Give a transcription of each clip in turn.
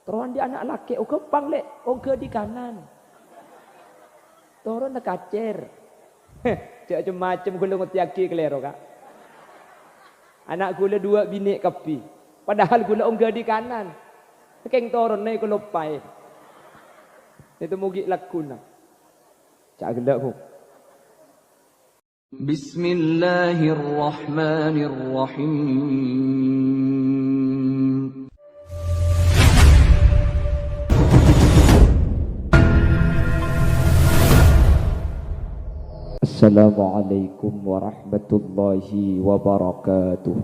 Teruan di anak laki, oke panglek, oke di kanan. Turun nak kacer. Cak macam gula ngutiaki kelero kak. Anak gula 2 bini kapi. Padahal gula ongga di kanan. Keng turun naik gula pai. Itu mugi lakuna. Cak gelak ku. Bismillahirrahmanirrahim. Assalamualaikum warahmatullahi wabarakatuh.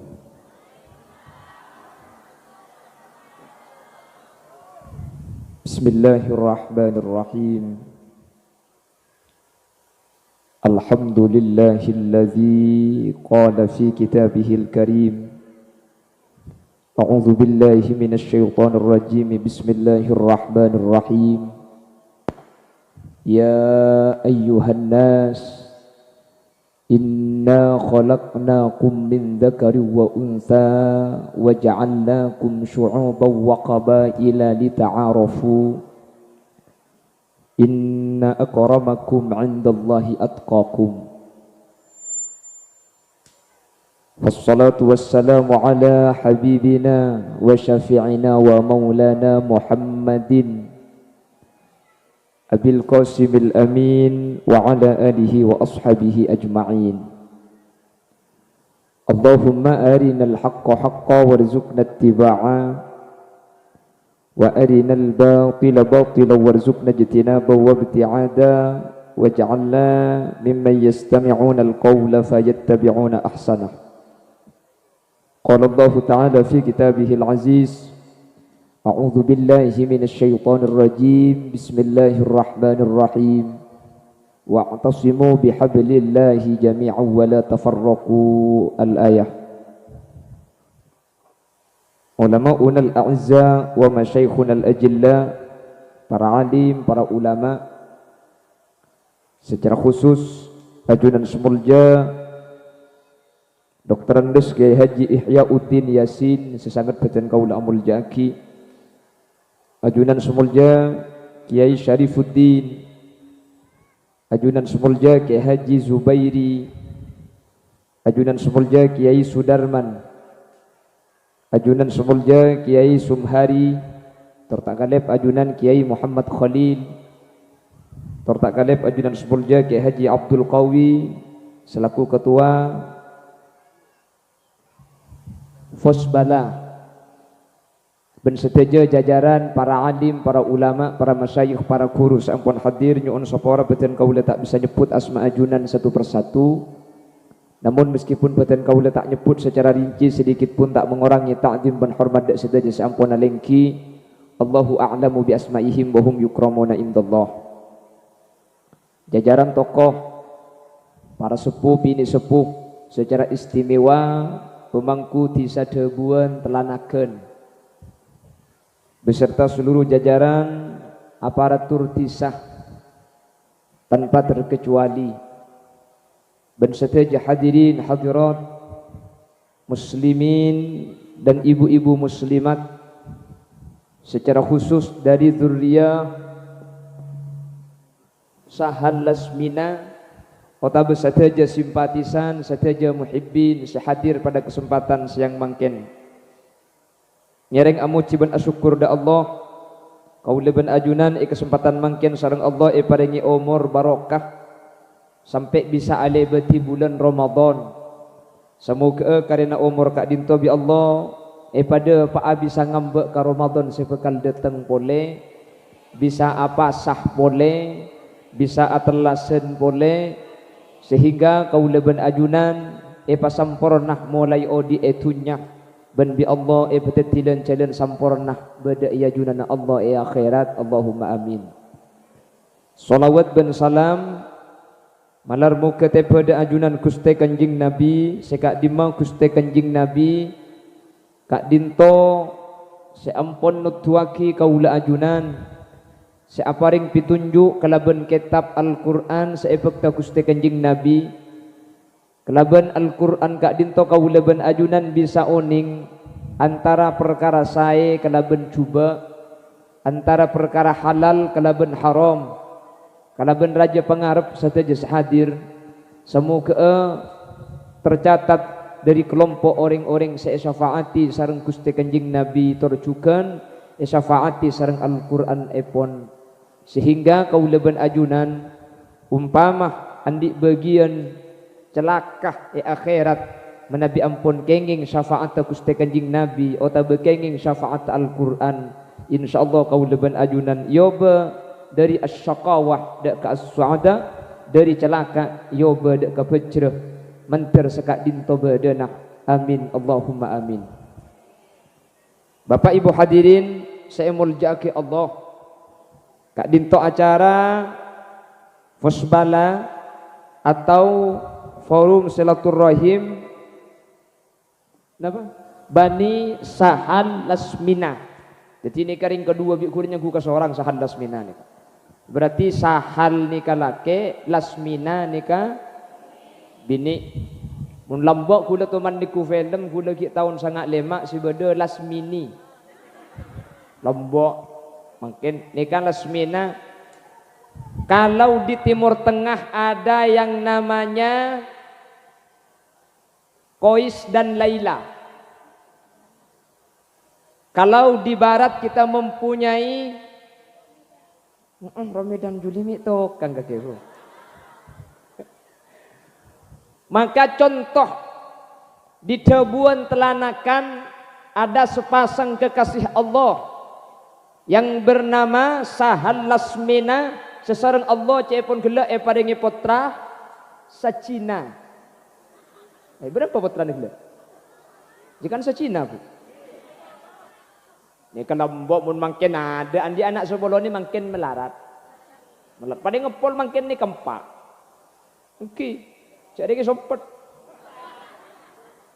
Bismillahirrahmanirrahim. Alhamdulillahilladzi qala fi kitabihil karim. A'udzu billahi minasy syaithanir rajim. Bismillahirrahmanirrahim. Ya ayyuhan nas Inna khalaqnakum min dzakarin wa untha wa ja'alnakum syu'uban wa qabaila lita'arafu Inna akramakum 'indallahi atqakum. Wassalatu wassalamu ala habibina wa syafi'ina wa maulana Muhammadin Abil Qasimil Amin wa ala alihi wa ashabihi ajma'in. Allahumma arinal haqqa haqqa warzuqna ittiba'a wa arinal batila batila warzuqna ijtinaba wa ibti'ada waj'alna mimman yastami'una al-qawla fayattabi'una ahsanah. Qala Allah ta'ala fi kitabihil aziz. A'udzu billahi minasy syaithanir rajim. Bismillahirrahmanirrahim. Wa'tasimu bihablillahi jami'an wa la tafarraqu. Al-ayah. Ulama'una al-a'izza wa masyaikhuna al-ajilla, para alim, para ulama, secara khusus ajunan semulja Dr. Andes Kiai Haji Ihyauddin Yasin sesangat beten kaula amul jaki, ajunan semulja Kiai Syarifuddin, ajunan semulja Kiai Haji Zubairi, ajunan semulja Kiai Sudarman, ajunan semulja Kiai Sumhari, tertakalep ajunan Kiai Muhammad Khalil, tertakalep ajunan semulja Kiai Haji Abdul Qawi selaku ketua Fosbala, ben seteja jajaran para alim, para ulama, para masyayikh, para guru sampun hadir nyuun sapora beten kaula tak bisa nyebut asma ajunan satu persatu. Namun meskipun beten kaula tak nyebut secara rinci sedikit pun tak mengurangi ta'zim dan hormat dak seteja sampun alengki. Allahu a'lamu bi asmaihim wa hum yukramuna indallah. Jajaran tokoh, para sepuh, bini sepuh secara istimewa pemangku tisa debuan telanaken beserta seluruh jajaran aparatur tisah tanpa terkecuali, dan seteja hadirin hadirat muslimin dan ibu-ibu muslimat secara khusus dari dzurriyyah Sahal Lasmina, otabe seteja simpatisan, seteja muhibbin sehadir pada kesempatan siang mangken. Nyereng amuci ben asyukur da Allah kaula ben ajunan kesempatan mangken sareng Allah paringi umur barokah sampai bisa ale beti bulan Ramadan. Semoga karena umur kak dinto bi Allah pada paa bisa ngambek ka Ramadan sepekal datang boleh, bisa apa sah boleh, bisa atelasen boleh, sehingga kaula ben ajunan pasampornah mulai odi etunya ben bi Allah petetilan jalan sampurnah bada ya junana Allah akhirat. Allahumma amin. Salawat ben salam malar muka pada ajunan Gusti Kanjeng Nabi, sekak dimau Gusti Kanjeng Nabi kak dinto seampun nutuaki kaula ajunan seaparing pitunjuk kalaban kitab Al-Qur'an seepekta Gusti Kanjeng Nabi. Kelaban Al-Quran kak dinto kaulaban ajunan bisa oning antara perkara saya kelaban cuba antara perkara halal kalaban haram, kalaban raja pengarap sateja hadir, semoga tercatat dari kelompok orang-orang syafaati sareng Gusti Kanjeng Nabi terjukan syafaati sareng Al-Qur'an epon, sehingga kaulaban ajunan umpama andi bagian celakah akhirat menabi ampun kenging syafaat Gusti Kanjeng Nabi atau kenging syafaat Al-Qur'an, insyaallah kaulaban ajunan yoba dari asyaqawah dak ka as-suada, dari celaka yoba dak ka pecreh menter sekak dinto badanah. Amin Allahumma amin. Bapak Ibu hadirin saya muljaki Allah, kak dinto acara Fosbala atau forum silaturahim napa Bani Sahal Lasmina. Jadi ini karing kedua bikurnya gua seorang Sahal Lasmina nih. Berarti Sahal nikah lake, Lasmina nikah bini. Mun lambok kula teman niku film kula ki tahun sangat lemak si beda Lasmini. Lombok mungkin nikah Lasmina. Kalau di Timur Tengah ada yang namanya Kois dan Laila. Kalau di Barat kita mempunyai Romi dan Julimi to kan kakekku. Maka contoh di Tebuan Telanakan ada sepasang kekasih Allah yang bernama Sahal Lasmina, sesarang Allah cepon gelak paringi putra Sacina. Berapa putra ni gelak? Jika Sacina bu. Ni kalau mbok mun mangken ada andi anak sebolo ni mangken melarat. Pada ngepol mangken ni kempak. Okey. Cari ke sompet.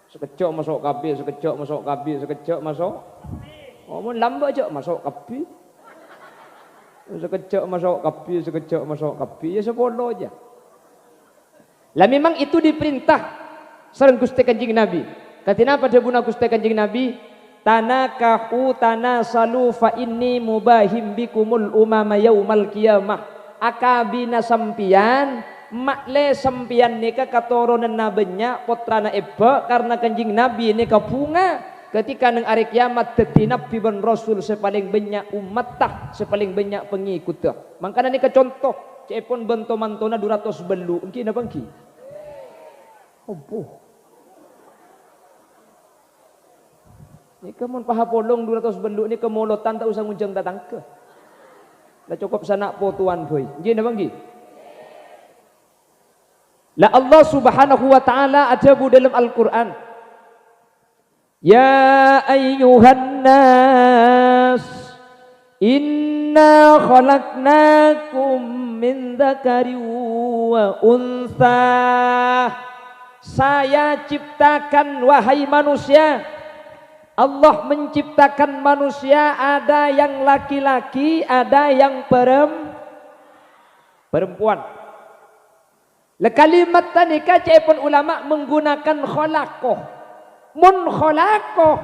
Sekecok masuk kabi, sekecok masuk kabi, sekecok masuk. Oh mun lambat je masuk kabi. Sekecok masuk kabi, sekecok masuk kabi, ya sepolo aja. Lah memang itu diperintah sareng Gusti Kanjeng Nabi. Katina pada buna Gusti Kanjeng Nabi, tanakahu tanasalu fa inni mubahim bikumul umama yaumal qiyamah. Akabina sampian makle sampian nika katurunan nabenya putrana eba karena Kanjeng Nabi nika bunga ketika nang hari kiamat dadi nabi ben rasul sepaling banyak umat tah sepaling banyak pengikut tah. Mangkana nika contoh cepon bento mantona 200 belu engki napa engki? Opo. Nika mun pahapolong 200 belu ni kemolotan tak usah ngunjang datang ke. Dah cukup sanak po tuan boy. Engki napa engki? La Allah Subhanahu wa taala ajabu dalam Al-Qur'an. Ya ayyuhan nas inna khalaqnakum min dzakarin wa untha. Saya ciptakan wahai manusia. Allah menciptakan manusia ada yang laki-laki, ada yang perempuan. Le kalimat tanika cepon ulama menggunakan khalaqoh. Mun khalaqoh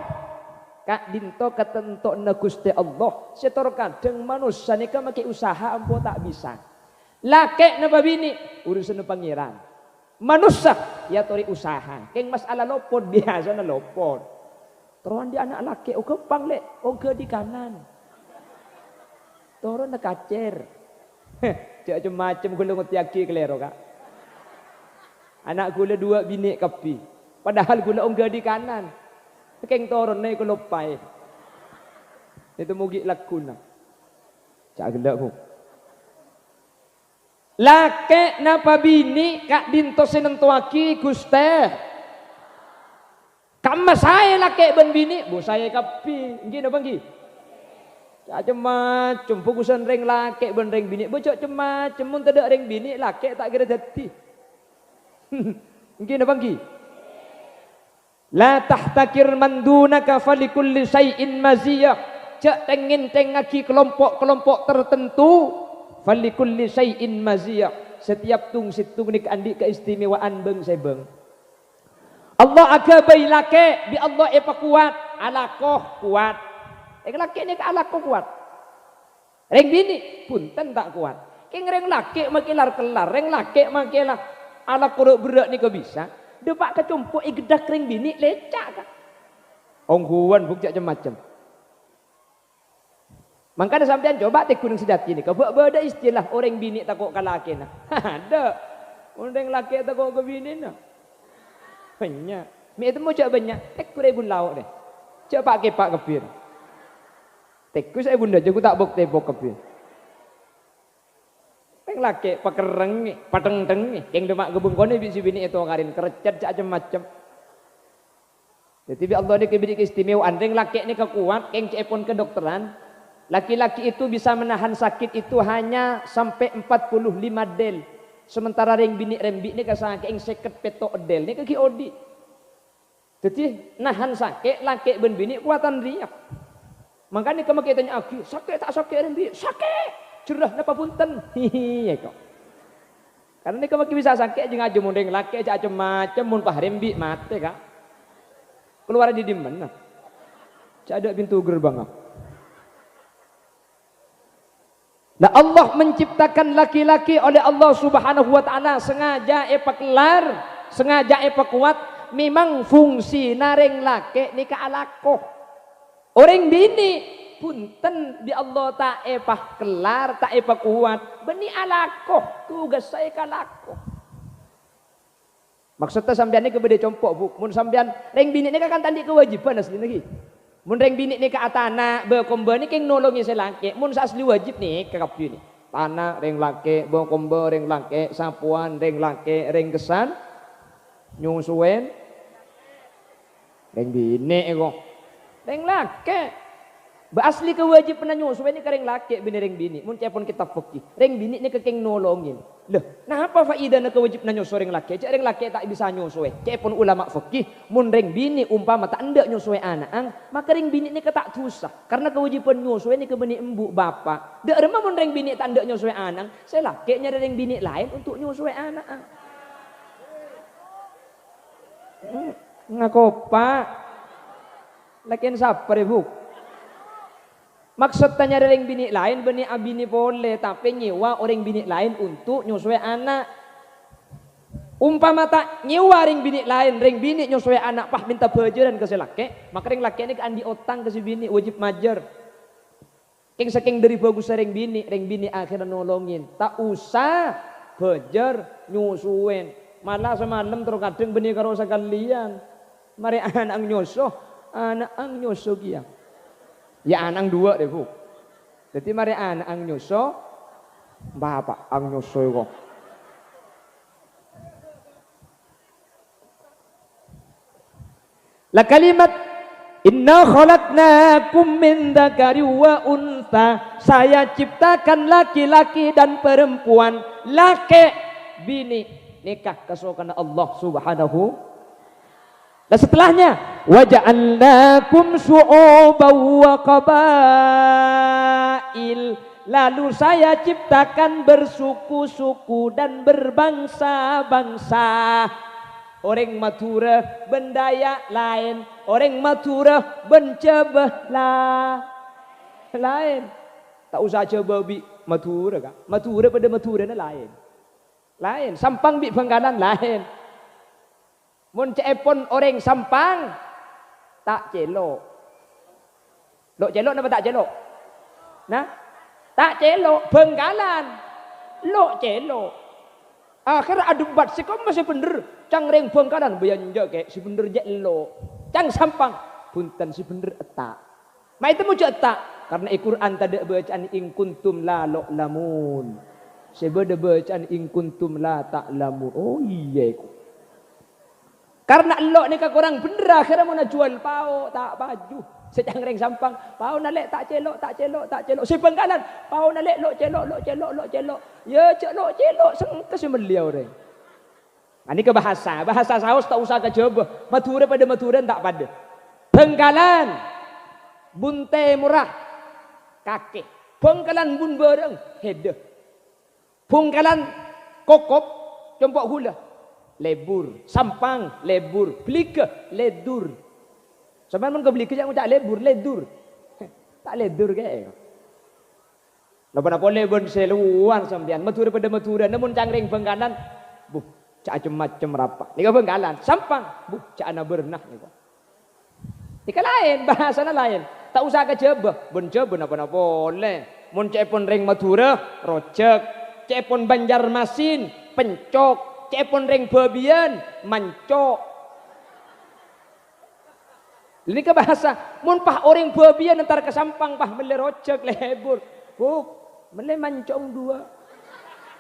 kak dinto ketentok na Gusti Allah. Setor kadang manusia nika make usaha ampo tak bisa. Laki napa bini urusan pangeran. Manusia ya tori usaha. Keng masalah lopot biasa na lopot. Teruan di anak laki o kepang le o ke di kanan. Turun na kacer. Cak macam gulung tiaki kelero kak. Anak gula 2 bini kapi. Padahal gula ongga di kanan. Keng toron naik ke lopai. Itu mugi lakuna. Cak gelak mu. Lake napa bini kak dinto senentuaki guste. Kama saya lake ben bini. Bu saya kapi. Nggih napa nggih? Cak macam fokusan reng lake ben reng bini. Bocok macam mun tidak reng bini lake tak kira jadi. Mungkin apa lagi? La tahtakir mandunaka falikulli syai'in maziyah. Cak tengin tengaki kelompok-kelompok tertentu falikulli syai'in maziyah. Setiap tung situng nik andi keistimewaan beng sebeng. Allah agabai lake bi Allah epa kuat, alakoh kuat. Laki ni alakoh kuat. Reng bini punten tak kuat. Keng reng laki makilar kelar, reng laki makilah ala kuruk berak ni kau bisa. Depak kecumpuk igedak reng bini lecak kan. Ongguan bukti macam-macam. Makanya sampean coba teh gunung sejati ni. Kau ada istilah orang bini takut ke laki nah. Ada. Orang laki takut ke bini nah. Banyak. Mi itu mau coba banyak. Tek kurebun lauk deh. Coba pakai pak kepir. Teku saya bunda jago tak bok tebok kepir. Peng laki pakereng ni, pateng-teng ni. Yang demak gebung kone bisi bini itu ngarin kerecet macam-macam. Jadi bi Allah ni kebiri keistimewaan. Reng laki ni kekuat, keng cepon kedokteran. Laki-laki itu bisa menahan sakit itu hanya sampai 45 del. Sementara reng bini rembi ni kasake ing 50 petok del ni kaki odi. Jadi nahan sakit laki ben bini kuatan riak. Makanya kamu kita tanya aki, sakit tak sakit rembi? Sakit. Cerah napa punten. Hihi kok. Karena ni kamu bisa sakit jeung aja mun reng laki aja macam mun pah rembi mate kak. Keluar di mana? Ada pintu gerbang. Nah Allah menciptakan laki-laki oleh Allah Subhanahu wa taala sengaja kelar, sengaja kuat. Memang fungsi nareng laki ni ka alakoh. Orang bini punten di Allah tak epah kelar, tak epah kuat. Beni alakoh, tugas saya ka alakoh. Maksudnya sampean ni kebede compok bu. Mun sampean reng bini ni kan tandi kewajiban asli lagi. Mun reng bini ni ke atana bekombe ni keng nolongi selaki. Mun asli wajib ni ke kapju ni. Tanah reng laki, bekombe reng laki, sapuan reng laki, reng kesan, nyusuen, reng bini kok, reng laki. Asli kewajiban nyusuen ni ke reng laki bini reng bini. Mun cepon kita fikih, reng bini ni ke keng nolongin. Loh, nah apa faedah na kewajiban nyusu reng laki? Cek reng laki tak bisa nyusue. Cepon ulama fikih, mun reng bini umpama tak ndak nyusue anak, maka reng bini ni ke tak susah. Karena kewajiban nyusue ni ke bini embu bapa. Dak remah mun reng bini tak ndak nyusue anak, saya laki nyari reng bini lain untuk nyusue anak. Ngakopa. Lakian sabar ibu. Maksud tanya reng bini lain beni abini boleh tapi nyewa orang bini lain untuk nyusui anak. Umpama tak nyewa reng bini lain, reng bini nyusui anak pah minta bajaran ke si laki, maka reng laki ini andi otang ke si bini wajib majar. Keng saking dari bagus reng bini akhirnya nolongin. Tak usah bajar nyusuin. Malah semalam terus kadang beni karo sekalian. Mari anak nyusuh, anak nyusuh kia. Ya anak dua deh bu. Jadi mari anak ang nyuso, bapak ang nyuso kok. La kalimat inna khalaqnakum min dzakari wa untha. Saya ciptakan laki-laki dan perempuan. Laki bini nikah kesukaan Allah Subhanahu. Dan setelahnya waja'alnakum syu'uban wa qabail. Lalu saya ciptakan bersuku-suku dan berbangsa-bangsa. Orang Madura bendaya lain, orang Madura bencebeh lain. Tak usah coba bi Madura kak. Madura pada Madura lain. Lain, Sampang bi Bangkalan lain. Mun cepon orang Sampang tak celok. Lok celok napa tak celok? Nah, tak celok Bengkalan. Lok celok. Akhir adu bat sekom masih bener. Cang reng Bengkalan bayanja kek si bener jelok. Cang Sampang punten si bener etak. Ma itu mujo etak karena Al-Qur'an tadi bacaan ing kuntum la lamun. Sebeda bacaan ing kuntum la ta'lamun. Oh iya iku. Karena elok ni kurang bener akhirnya mau jual pau tak baju. Secang reng Sampang pau nalek tak celok. Si Bengkalan pau nalek lok celok. Ya celok sengke si beliau reng. Ini ke bahasa saus tak usah kecoba. Madura pada Madura tak pada. Bengkalan bunte murah kakek. Bengkalan bun bareng hede. Bengkalan kokop compok hula. Lebur, Sampang, lebur, Belika, ledur. Sampai mun ke Belika yang ucap lebur, ledur. Tak ledur kayak. Napa boleh bon seluan sampean matura pada matura namun cangring bengkanan buh cak macam-macam rapak nika bengkalan sampang buh cak ana bernah nika lain bahasana lain tak usah kejebah bon jebah napa boleh mun cek pun ring matura rojek cek pun Banjarmasin pencok cek pun ring babian mancok ini ke bahasa mun pah orang babian entar ke sampang pah mele rojek lebur buh mele mancong dua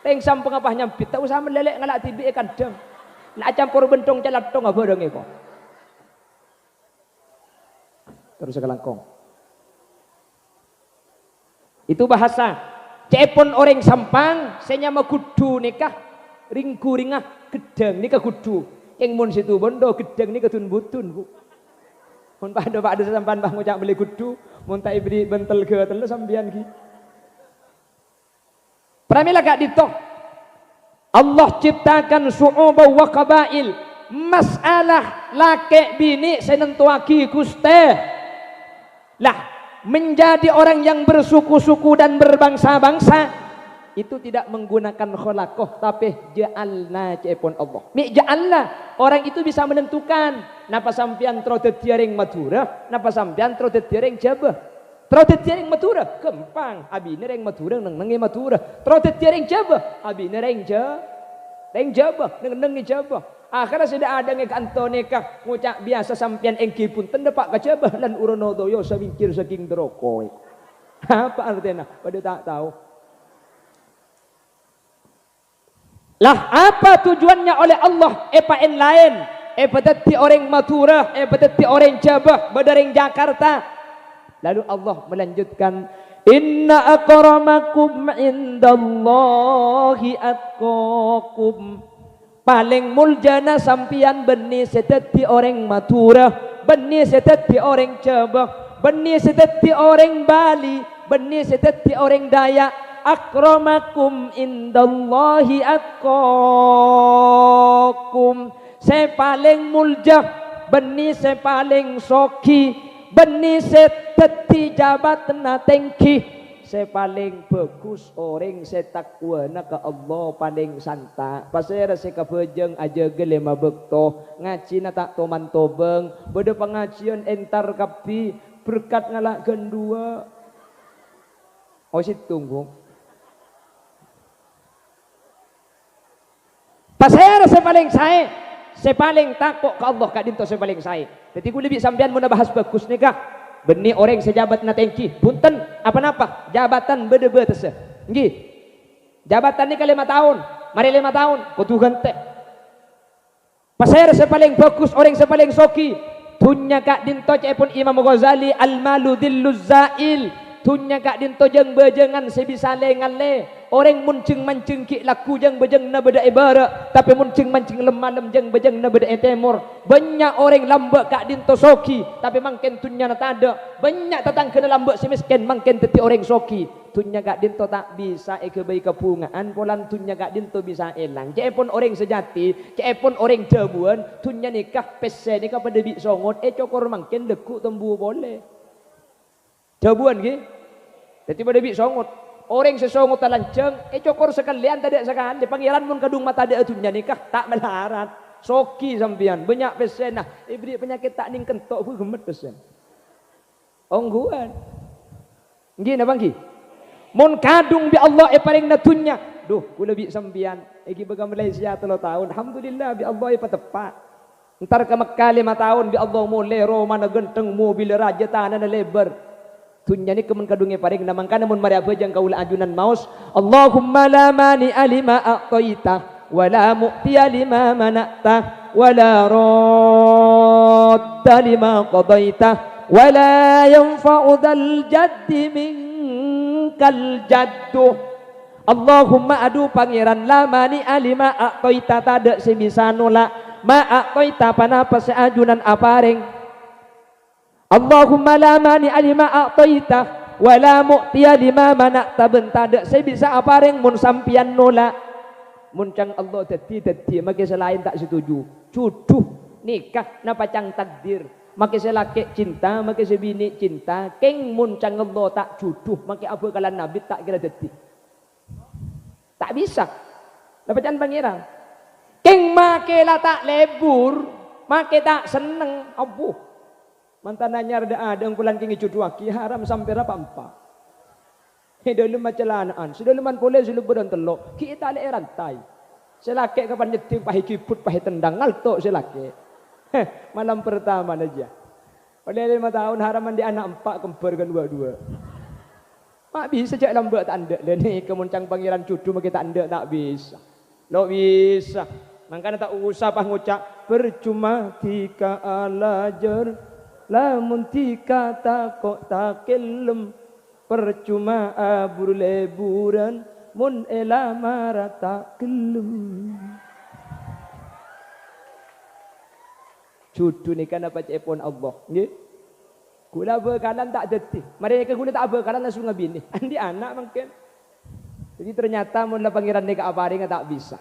teng sampeng apa nyampit tak usah melelek ngalak tibi kadang nak campur bentong calatong apa dong eko terus kelangkong itu bahasa cepon orang sampang saya nyama kudu nikah ringku ringah gedeng nikah kudu yang mun situ bondo gedeng nikah tun butun bu mun pada sampan bah ngucap beli kudu mun tak ibri bentel ke telu sambian ki pramila gak ditoh Allah ciptakan su'ubah wa qabail masalah laki bini senentuaki kuste lah menjadi orang yang bersuku-suku dan berbangsa-bangsa itu tidak menggunakan kholakoh tapi ja'alna cepon Allah mi ja'alna orang itu bisa menentukan napa sampian trotet tiaring Madura napa sampian trotet tiaring Jawa trotet tiaring Madura kempang abi nereng Madura nengi Madura trotet tiaring Jawa abi nereng Jawa nengi Jawa akhirnya sudah ada nge kanto nikah ngucap biasa sampian engki pun tendepak ke Jawa lan uronodoyo sawingkir saking deroko apa artinya pada tak tahu lah apa tujuannya oleh Allah epaen lain epatati orang Madura epatati orang Jawa badaring Jakarta. Lalu Allah melanjutkan inna akramakum indallahi atqakum paling muljana sampian benih seteti orang Madura benih seteti orang Jawa benih seteti orang Bali benih seteti orang Dayak akramakum indallahi atqakum saya paling mulja benih saya paling soki benih seteti jabat na tengki saya paling bagus orang saya takwa na ke Allah paling santa pasal saya kepejeng aja gelema bekto ngaji na tak toman tobeng beda pengajian entar kapi berkat ngalak gendua oh si tunggu pasal saya paling takut ke Allah kak dinto saya paling saya jadi ku lebih sampean mun bahas bagus nikah benih orang sejabat na tengki punten apa-apa jabatan bede-bede tese nggih jabatan ni 5 tahun mari 5 tahun kudu gante pasal saya paling bagus orang saya paling soki tunya kak dinto cepun Imam Ghazali al-malu dhilluz zail tunya kak dinto jeung bejengan sebisa lengale orang muncing mancing ki laku jeng bejeng na beda ibarat tapi muncing mancing lemah jeng bejeng na beda temor banyak orang lambak kak dinto soki tapi mangken tunya na tada banyak tetang kena lambak si miskin mangken teti orang soki tunya kak dinto tak bisa kebaik kepungaan polan tunya kak dinto bisa elang cepon orang sejati cepon orang jabuan tunya nikah pese nikah pada bi songot cokor mangken deku tembu boleh jabuan ki jadi pada bi songot orang sesongot talanceng cokor sekalian tadi sekali pangeran mun kadung mata ada tunya nikah tak melarat soki sampian banyak pesen nah ibri penyakit tak ning kentok fu gemet pesen ongguan nggih na bangki mun kadung bi Allah paling natunya duh ku lebih sampian iki baga Malaysia 3 tahun alhamdulillah bi Allah tepat entar ke Mekah 5 tahun bi Allah mulai Roma na genteng mobil raja tanah na lebar tunya ni kemen kadungnya paring namang kana mun mari abejang kaula ajunan maus Allahumma la mani alima a'taita wa la mu'tiya lima mana'ta wa la radda lima qadaita wa la yanfa'u dzal jaddi minkal jaddu Allahumma adu pangeran la mani alima a'taita tada sebisa nolak ma a'taita panapa seajunan apareng Allahumma la mani alima a'taita wa la mu'tiya lima mana'ta bentada saya bisa apareng mun sampian nolak mun cang Allah teti maka selain tak setuju cuduh nikah napa cang takdir Maki selaki cinta, maki sebini cinta, keng muncang Allah tak juduh, maki apa kalan Nabi tak kira deti. Tak bisa. Lepaskan pangeran. Keng maki lah tak lebur, maki tak seneng, abuh. Mantan anyar ada ngkulan keng juduh aki haram sampai apa empat. Dalam macam lanaan, sudah luman boleh sudah beran telok, kita le rantai. Selaki kapan nyetim pahi kiput pahi tendang ngaltok selaki. Malam pertama aja. Oleh 5 tahun haraman di anak 4 kembar kan 2-2. Mak bisa cak lambat tak anda. Leni kemuncang pangeran cudu maki tak anda tak bisa. Lo bisa. Makanya tak usah pah ngucap percuma tika alajar lamun tika takok takelem percuma abur leburan mun elamara tak kelem. Cudu ni kan dapat cepon Allah. Nggih. Gula bekalan tak detik. Mereka gula tak bekalan langsung ngabini. Andi anak mungkin. Jadi ternyata mun la pangeran ni ka abari tak bisa.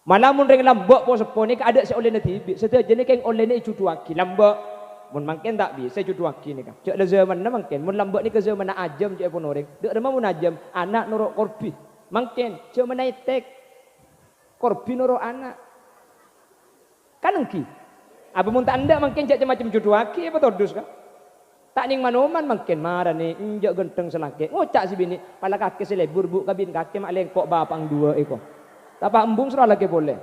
Malah mun ring lambok po sepo ni ada si oleh tibi. Setia jenis keng oleh ni cudu aki lambok. Mun mungkin tak bisa cudu aki ni kan. Cek le zaman na mungkin. Mun lambok ni ke zaman na ajam cek pon orang. Dek remah mun ajam anak nuruk korbi. Mungkin cek menaitek korbi nuruk anak. Kan engki. Apa mun tak anda mungkin cak macam jodoh aki apa todus kan? Tak ning manoman mungkin marah ni injak genteng selaki. Ngocak si bini pala kaki selebur bu kabin kaki mak lengkok bapang 2 ekor. Tapak embung serah lagi boleh.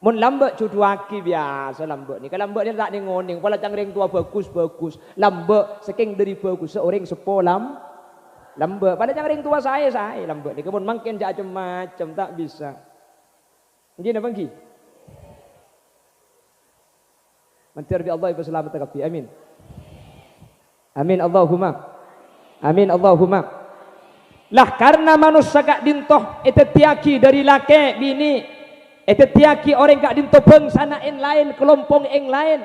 Mun lambek jodoh aki biasa lambek ni. Kalau lambek ni tak ning ngoning pala cangring tua bagus. Lambek saking dari bagus seorang sepolam lambek pada cangring tua saya lambek ni. Kemun mungkin cak macam tak bisa. Nggih napa nggih? Mentir bi Allah ibu selamat takapi. Amin. Amin Allahumma. Amin Allahumma. Lah karena manusia gak dintoh etetiaki dari laki bini. Etetiaki orang gak dintoh bangsa lain kelompok yang lain.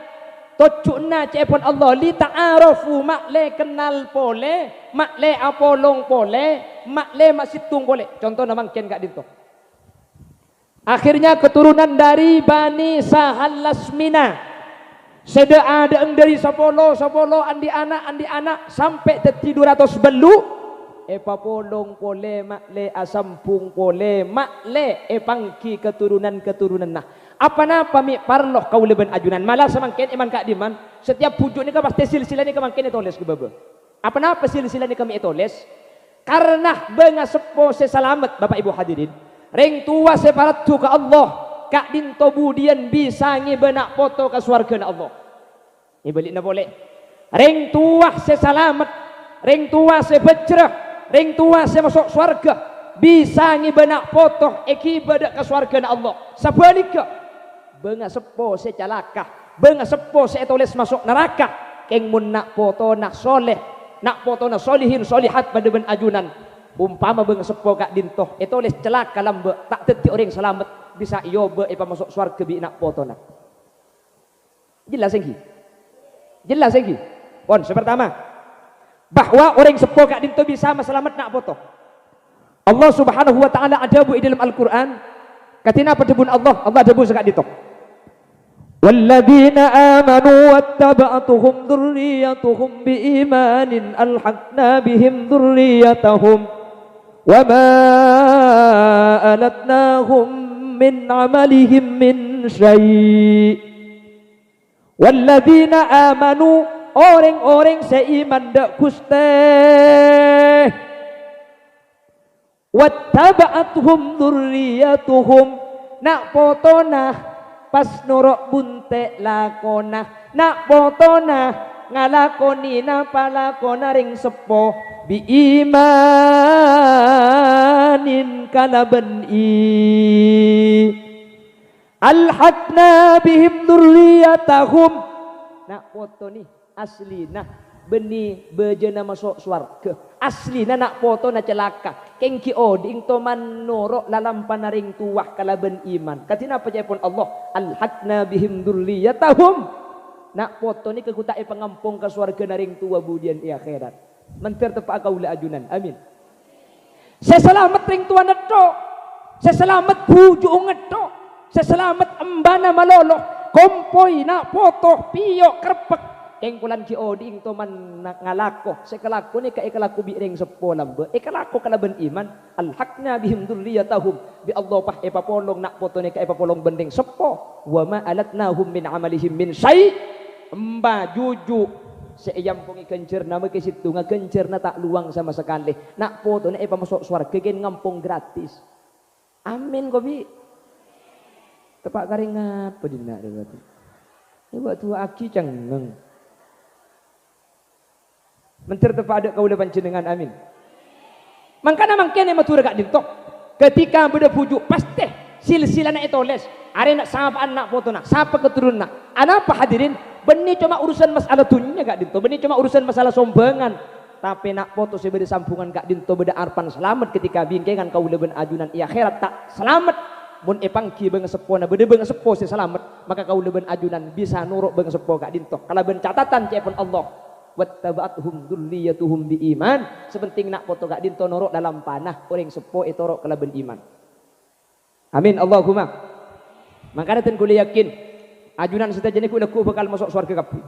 Tocukna cepon Allah li ta'arafu makle kenal pole, makle apolong pole, makle masitung pole. Contoh namang ken gak dintoh. Akhirnya keturunan dari Bani Sahal Lasmina. Seda ada dari sapolo andi anak sampai teti 200 belu papolong pole makle asampung pole makle pangki keturunan nah apa napa mi parloh kau leben ajunan malah semangkin iman kak diman setiap pujuk ni ka pasti silsilah ni ka mangkin etoles ke baba apa napa silsilah ni kami etoles karena benga sepo se salamet Bapak Ibu hadirin ring tua separatu ke Allah kak dinto budian bisa ngibenak foto ke surga Allah. Ini balik na boleh. Ring tua se selamat, ring tua se bejrah, ring tua se masuk surga. Bisa ngibenak foto ibadah ke surga Allah. Sabalika benga sepo se calaka, benga sepo se tulis masuk neraka. Keng mun nak foto nak soleh, nak foto nak solihin solihat pada ben ajunan. Umpama benga sepo kak dintoh, tulis celaka lambe tak teti orang selamat. Bisa yoba masuk surga bi nak foto nak. Jelas lagi. Jelas lagi. Pon pertama bahwa orang sepo kak dinto bisa selamat nak foto. Allah Subhanahu wa taala adabu dalam Al-Qur'an. Katina padebun Allah adabu sekak dinto. Walladzina amanu wattaba'atuhum dzurriyyatuhum biimanin alhaqna bihim dzurriyyatahum wama alatnahum min amalihim min syai' walladzina amanu orang-orang seiman dak Gusti wattaba'atuhum dzurriyyatuhum nak potona pas norok bunte lakona nak potona ngalakoni napalakona ring sepo biimanin kalaban alhaqna bihim dzurriyyatahum nak foto ni asli nah beni bejana masuk swarga asli nak foto na celaka kengki oding to man norok lalam panaring tuah kalaban iman katina pajapun Allah alhaqna bihim dzurriyyatahum nak foto ni kekutai pengampung ke swarga naring tua budian i akhirat mentir tepak kaula ajunan amin saya selamat ring tua neto saya selamat bujuk ngeto saya selamat embana malolo kompoi nak potoh piyok kerpek ing kulan ki oding to man ngalako sekelaku ni ka ikalaku bi ring sepo lambe ikalaku kalaben iman alhaqna bihim dzurriyyatahum bi Allah pah epapolong nak foto ni ka epapolong bending sepo wa ma alatnahum min amalihim min syai emba juju seayam pongi kencer nama ke situ ngakencer na tak luang sama sekali nak foto ni epa masuk swarga gen ngampung gratis amin ko bi tepak garing apa dina berarti ni waktu aki cengeng mentir tepada kau lepan jenengan amin mangkana mangkene matur gak dintok ketika beda pujuk pasti silsilah nak itoles are nak sapa anak foto nak sapa keturunan nak apa hadirin benih cuma urusan masalah dunia gak dintok benih cuma urusan masalah sombengan tapi nak foto sebeda sambungan gak dintok beda arpan selamat ketika bingkengan kau leben ajunan iya akhirat tak selamat mun epangki beng sepona beda beng sepo si selamat maka kau leben ajunan bisa nuruk beng sepo gak dintok kalau ben catatan cepon Allah wattaba'athum dzurriyyatuhum biiman sepenting nak foto gak dinto norok dalam panah orang sepo etorok kalaben iman amin Allahumma makanya ten kula yakin ajunan seta jenis kula ku bakal masuk surga kabeh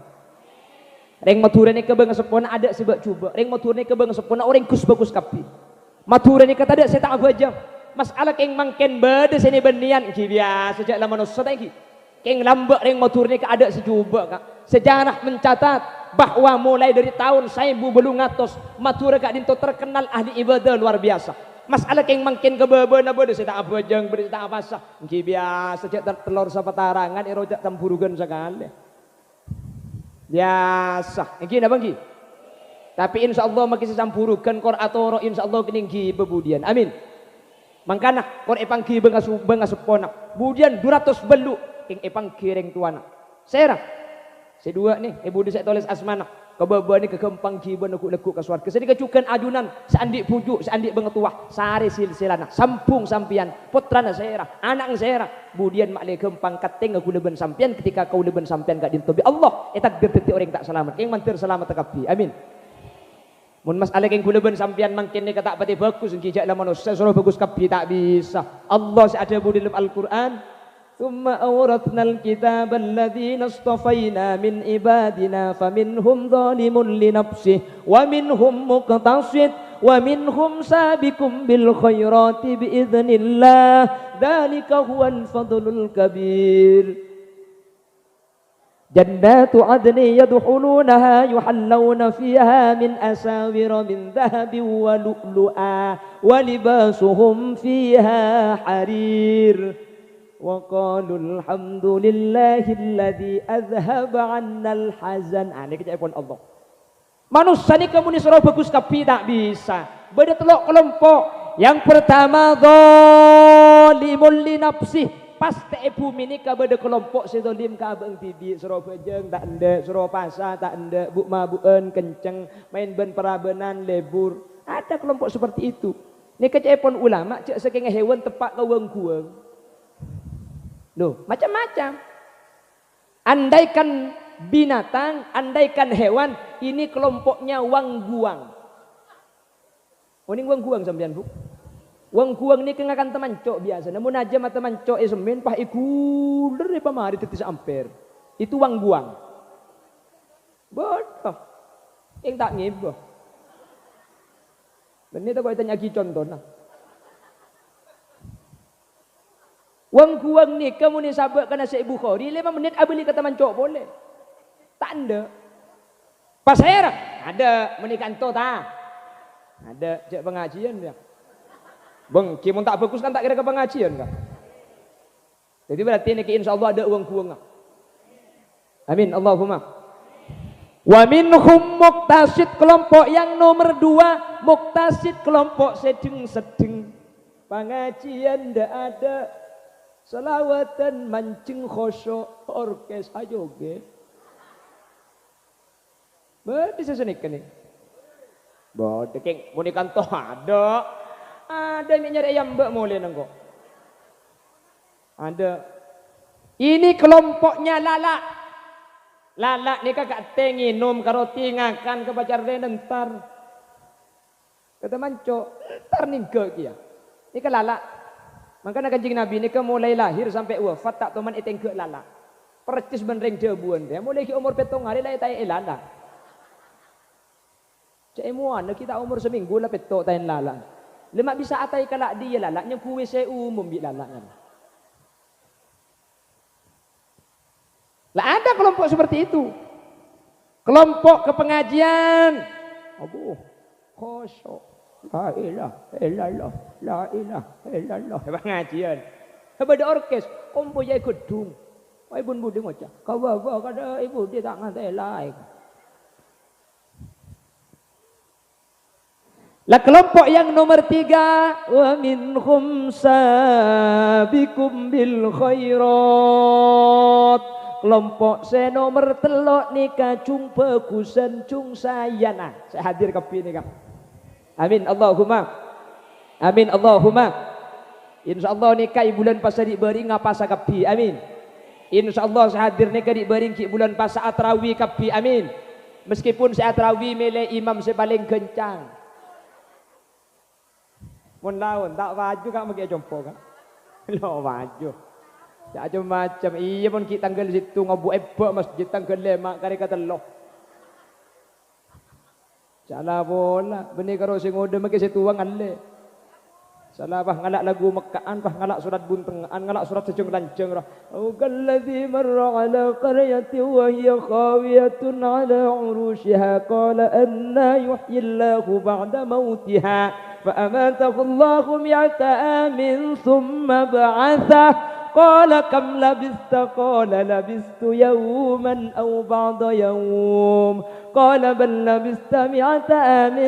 reng maturane ke beung sepona ada sebab coba reng maturane ke beung sepona orang kus bagus kabeh maturane kata ada saya tak aja masalah keng mangken bede sini benian ki biasa sejak lama manusia tadi keng lambak reng maturane ke ada sejuba kak sejarah mencatat bahwa mulai dari tahun 1000 matur gak dinto terkenal ahli ibadah luar biasa masalah keng mangkin kebebeuna beudeus eta abejeng beudeus eta apasa engki biasa cek telur sapatarangan erojak tampurugan sekali biasa engki napa engki tapi insyaallah maki sampurugan kor atoro insyaallah kening ki bebudian amin mangkana kor epangki bengasupona budian 200 belu keng epangki reng tuana serah sedua nih ibu saya tulis asmana kebaba ni kegempang kiban aku lekuk ke swarga sedi kecukan ajunan seandik pujuk seandik bengetuah sare silsilana sampung sampian putrana saera anak saera budian makle gempang kateng aku leben sampian ketika kau leben sampian gak dintobi Allah takdir teti orang tak selamat yang mantir selamat tekapi amin mun masalah keng kuleben sampian mangkin ni kata pati bagus engki jak lamun suruh bagus kapi tak bisa Allah ada budi dalam Al-Qur'an ثم أورثنا الكتاب الذين اصطفينا من عبادنا فمنهم ظالم لنفسه ومنهم مقتصد ومنهم سابق بالخيرات بإذن الله ذلك هو الفضل الكبير جنات عدن يدخلونها يحلون فيها من أساور من ذهب ولؤلؤا ولباسهم فيها حرير وقالوا الحمد لله الذي أذهب عنا الحزن ini kejadian Allah manusia ini kamu disuruh bagus tapi tak bisa beda telok kelompok yang pertama zalimun li nafsih pasti bumi ini beda kelompok si zalim ka abang tibi suruh bejeng tak ende suruh pasar tak ende buk mabuen kenceng main ben perabenan lebur ada kelompok seperti itu ini kejadian ulama cek saking hewan tepak kawang-kuang loh, macam-macam. Andaikan binatang, andaikan hewan, ini kelompoknya wangguang. Oh, ini wangguang sampean, Bu. Wangguang ini kengakan teman cok biasa. Namun aja mata teman cok semen pah ikuler pamari tetis ampere. Itu wangguang. Bodoh. Yang tak ngeboh. Benih tak kau tanya lagi contoh nah. Wang ni kamu ni sahabat kena Syekh Bukhari 5 menit abeli kata mancok boleh. Tak ada. Pas saya ada menikanto tak? Ada cek pengajian dia. Bang, kimun tak bagus kan tak kira ke pengajian kan? Jadi berarti ni insyaallah ada uang kuang. Amin Allahumma. Wa minhum muqtasid kelompok yang nomor 2 muqtasid kelompok sedeng-sedeng. Pengajian ndak ada. Selawatan mancing khosyuk orkes ajoge. Bisa senik ni. Bodoh keng munikan toh ada. Ada yang nyari ayam mbak mulai nengko. Ada. Ini kelompoknya lalak. Lalak ni kakak tengi nom karoti ngakan ke pacar nentar. Kata manco, ntar ninggal kia. Ini kan lalak. Maka Kanjeng Nabi ni mulai lahir sampai wafat tak teman iteng ke lalak. Percis benreng debuan dia. Mulai ki umur 7 hari lah tay ilala. Cak emuan kita umur seminggu lah petok tay lala. Lemak bisa atai kalak dia lala nya kuwe saya umum bi lala nya. Lah ada kelompok seperti itu. Kelompok kepengajian. Aduh, kosong. La ilaha illallah, la ilaha illallah. Pengajian. Habis orkes, kompo jai gedung. Wah ibu budi ngoca. Kau bawa kada ibu dia tak ngantai lain. Lah kelompok yang nomor 3, wa minhum sabiqum bil khairat. Kelompok saya nomor telok nikah cung bagusan cung sayana. Saya hadir kepi ni kap. Amin Allahumma. Amin Allahumma. Insyaallah nikah bulan pasal diberi ngapasa kepi. Amin. Insyaallah saya hadir nikah diberi ki bulan pasal atrawih kepi. Amin. Meskipun saya atrawih milih imam saya paling kencang. Mun lawan tak waju kak magi jompo kak. Lo waju. Macam-macam. Iya pun kita tanggal situ ngabu ebak masjid tanggal lemak kari kata loh. Salah bola. Benih karo sing ngode maki situ wang ale. Salah bah ngalak lagu Mekkaan bah ngalak surat buntengan ngalak surat sejeng lanceng rah. Oh kalladzi marra ala qaryati wa hiya khawiyatun ala urushiha qala anna yuhyillahu ba'da mautiha. فأماته الله 100 عام ثم بعثه قال كم لبثت قال لبثت يوما أو بعض يوم قال بل لبثت 100 عام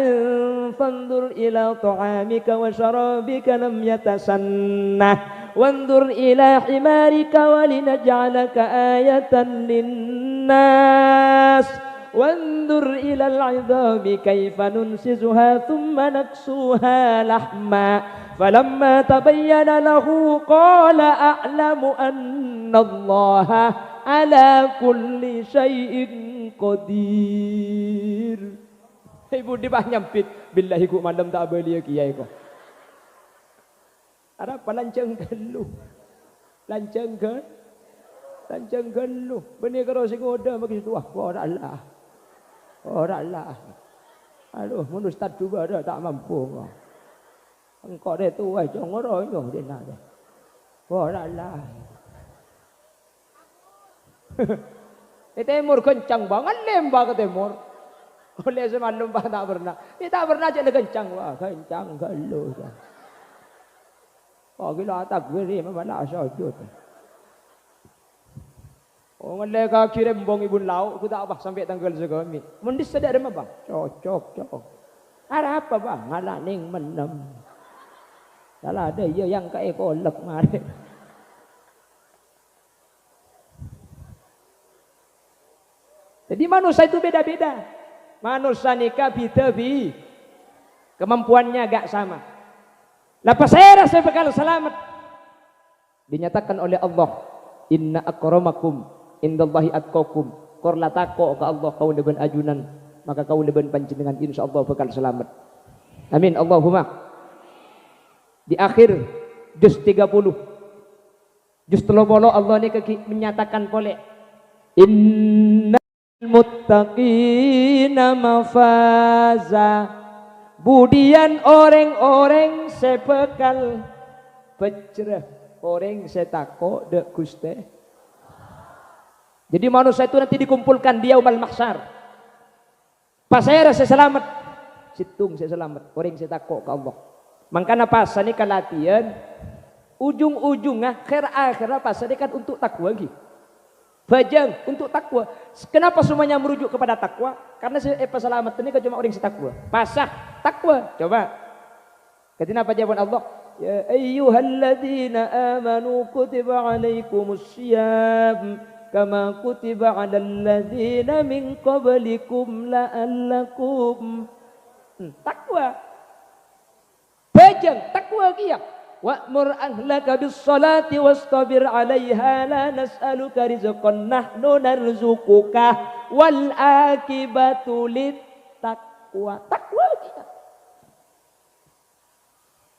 فانظر إلى طعامك وشرابك لم يتسنه وانظر إلى حمارك ولنجعلك آية للناس وانظر إلى العظام كيف ننسزها ثم نكسوها لحما فلما تبين له قال أعلم أن الله على كل شيء قدير. Ibu di bah nyampit billahi ku malam tak beli kiai ko. Ada palanceng gelu. Lanceng gelu. Benih karo sing ngoda magi tuah ora Allah. Orang lah, aduh, mun ustaz juga dah tak mampu. Engkau dia tu aja ngoroyo dia nak. Orang lah. Timur kencang banget lembah ke timur. Oleh semalam bah tak pernah. Tak pernah jadi kencang wah, kencang galuh. Oh gila takbir ni memang nak sujud. Oh ngelai kaki rembong ibu lauk, aku tak apa sampai tanggal segami. Mendis sedar apa bang? Cocok. Ada apa bang? Ngalah ning menem. Salah ada ya yang kayak kolek mari. Jadi manusia itu beda-beda. Manusia nikah beda-beda. Kemampuannya agak sama. Lepas saya rasa bakal selamat. Dinyatakan oleh Allah, Inna akramakum indallahi atqakum. Kor latako ke Allah kau leben ajunan, maka kau leben panjenengan insyaallah bakal selamat. Amin Allahumma. Di akhir juz 30 juz 30 Allah ni menyatakan boleh innal muttaqina mafaza. Budian orang-orang sebekal pecrah, orang setako dek Gusti. Jadi manusia itu nanti dikumpulkan di yaumul mahsyar. Pas saya rasa selamat, situng saya selamat, orang saya takut ke Allah. Makanya pas ini kan latihan, ujung-ujungnya akhir-akhirnya pas ini kan untuk takwa lagi. Bajang untuk takwa. Kenapa semuanya merujuk kepada takwa? Karena pas selamat ini kan cuma orang saya takwa. Pasah takwa. Coba. Ketika apa jawaban Allah? Ya ayyuhalladzina amanu kutiba alaikumus syiyam kama kutiba alal ladzina min qablikum la'allakum takwa. Bajang takwa kia. Wa'mur ahlaka bis salati wastabir 'alaiha la nas'aluka rizqan nahnu narzuquka wal akibatu lit taqwa. Takwa kia.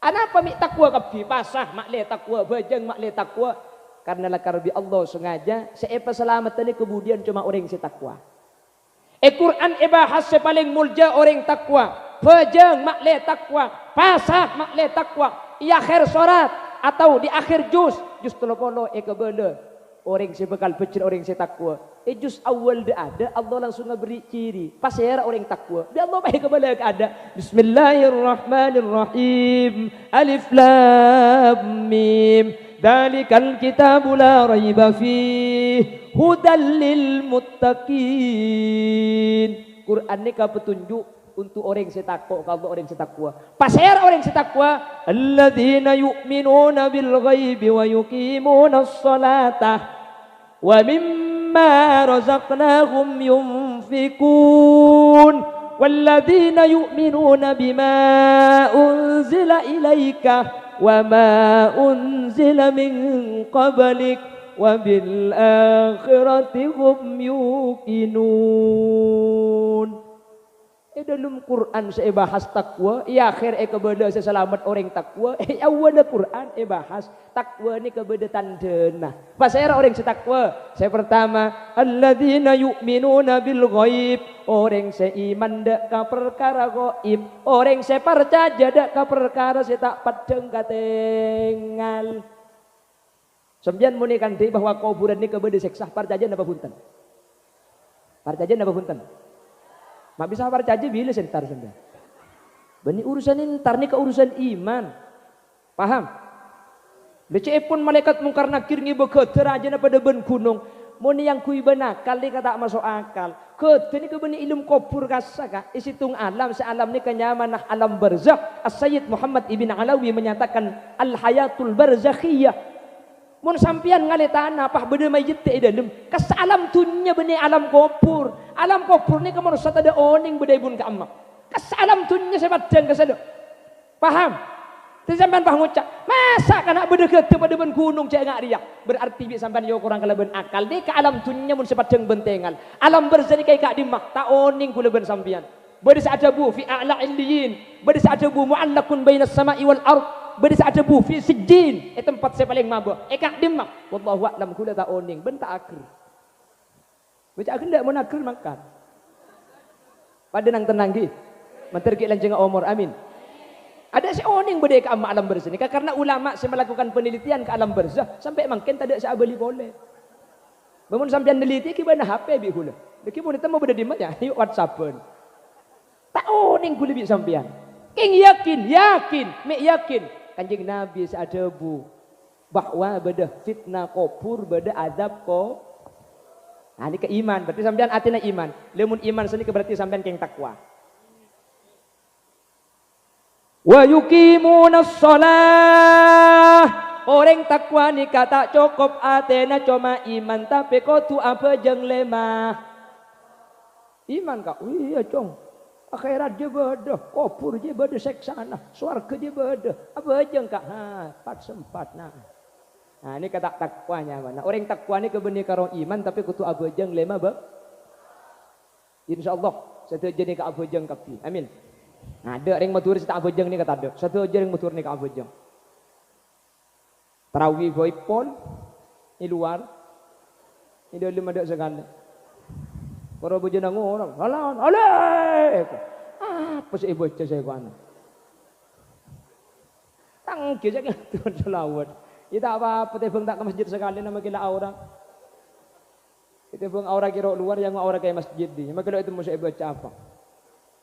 Ana apa mi takwa kapi pasah mak le takwa bajang mak le takwa. Karena lakar bi Allah sengaja seepa selamat tadi kemudian cuma orang yang takwa. Quran bahas paling mulja orang takwa. Pejeng makle takwa, pasak makle takwa. Di akhir surat atau di akhir juz telopolo kebele orang yang bekal pecil orang yang takwa. Juz awal dah ada Allah langsung beri ciri. Pasera orang takwa. Bi Allah baik kebele ada. Bismillahirrahmanirrahim. Alif lam mim. Dzalikal kitabu la raiba fihi hudal lil muttaqin. Quran ni ka petunjuk untuk orang yang takwa, kalau orang yang takwa. Pasir orang yang takwa, alladzina yu'minuna bil ghaibi wa yuqimuna as-salata wa mimma razaqnahum yunfikun walladzina yu'minuna bima unzila ilaika wa ma unzila min qablik wa bil akhirati hum yuqinun. Dalam Quran saya bahas takwa, akhir kepada selamat orang takwa. Awal Quran bahas takwa ni kepada tandana. Pasal orang setakwa. Saya pertama, alladzina yu'minuna bil ghaib. Orang seiman dak ka perkara gaib. Orang saya percaya dak ka perkara saya tak padeng katengal. Sembian muni kanthi bahwa kuburan ni kepada seksa percaya napa punten. Percaya napa punten. Mak bisa percaya bila sentar senda. Bani urusan intar ni ke urusan iman. Paham? Becek pun malaikat mungkar nakir ngi beketer aja na pada ben gunung. Moni yang kui benakal ni kata masuk akal. Keter ni ke bani ilmu kubur kasaka. Isitung alam sealam ni kenyaman nah alam barzakh. As-Sayyid Muhammad Ibn Alawi menyatakan al-hayatul barzakhiyah. Mun sampian ngale tanah pah bede mayit te dalam kas alam tunya bene alam kubur ni kamar sat ada oning bede bun ka amma kas alam tunya sebatang kasado paham teu sampean pah ngucap masa kana bede ke pada ben gunung cek ngak riak berarti bi sampean yo kurang kalaben akal ni ka alam tunya mun sebatang bentengal alam berzani kai ka dimak ta oning kula ben sampian bede sa'ajabu fi a'la illiyin bede sa'ajabu mu'allaqun bainas sama'i wal ard beri sa'ajabu fi sijjin tempat saya paling mabuk kak dimak wallahu a'lam kula ta oning ben tak akhir baca akhir ndak mun akhir makan pada nang tenang gi menterki lanjeng umur amin ada si oning bede ka alam barzah ni karena ulama saya melakukan penelitian ke alam barzah sampai mangken tak ada saabeli boleh mun sampean neliti ki bana HP bi kula deki mun temu bede di mana yuk WhatsApp tak oning kula bi sampean king yakin mek yakin Kanjeng Nabi seadebu bahwa beda fitnah kubur beda azab ko. Nah ini keiman berarti sampean atina iman. Lamun iman seni berarti sampean keng takwa. Wa yuqimunas shalah. Orang takwa ni kata cukup atena cuma iman tapi kudu apa jeung lemah. Iman kak, iya cong. Akhirat je beda, kubur je beda seksana, swarga je beda. Apa aja kak? Pat sempat nah. Nah ini kata takwanya mana? Orang takwa ni kebeni karo iman tapi kutu abajang lema ba. Insyaallah satu jenis ke abajang kapi. Amin. Nah ada orang matur sita abajang ni kata ada. Satu aja yang matur ni ke abajang. Tarawih boy pon di luar. Ini dalam ada segala. Para bujana ngorang, halan, alek. Apa sih bocah saya kuana? Tangki saya tuan selawat. Kita apa-apa tebeng tak ke masjid sekali nama kila orang. Kita bang aura kira luar yang aura kayak masjid di. Maka itu mesti baca apa?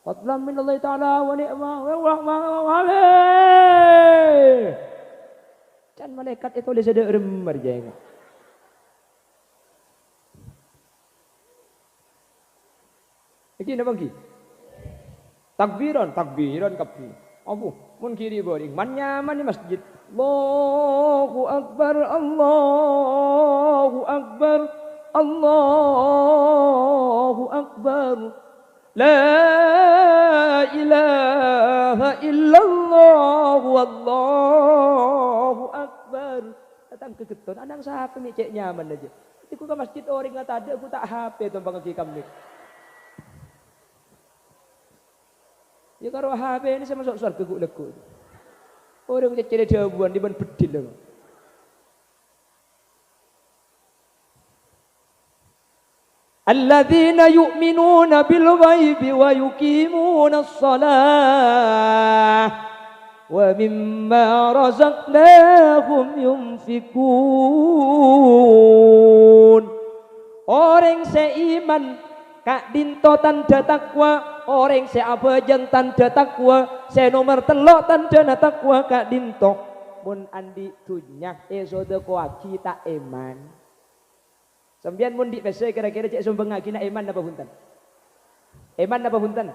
Fadlan min Allah Ta'ala wa ni'mah wa rahmah. Can malaikat itu boleh sedek remar jangan. Iki napa iki? Takbiran kabeh. Apa? Mun kiri boring. Man nyaman di masjid. Allahu akbar, Allahu akbar, Allahu akbar. La ilaha illallah wallahu akbar. Datang ke keton, anang sahape mi cek nyaman aja. Iku ke masjid orang ngata ada aku tak HP tumpang ke kamlik. Ya karo HP ini saya masuk surga leguk. Orang cecere jawaban di ban bedil lho. Alladzina yu'minuna bil ghaibi wa yuqimuna shalah wa mimma razaqnahum yunfikun. Orang seiman kak dinto tanda takwa, orang seabajang tanda takwa, se nomor telok tanda takwa kak dinto. Mun andi tunyak sodeko kita iman. Sambian mun di pese kira-kira cek sumbeng ngagina iman apa punten? Iman apa punten?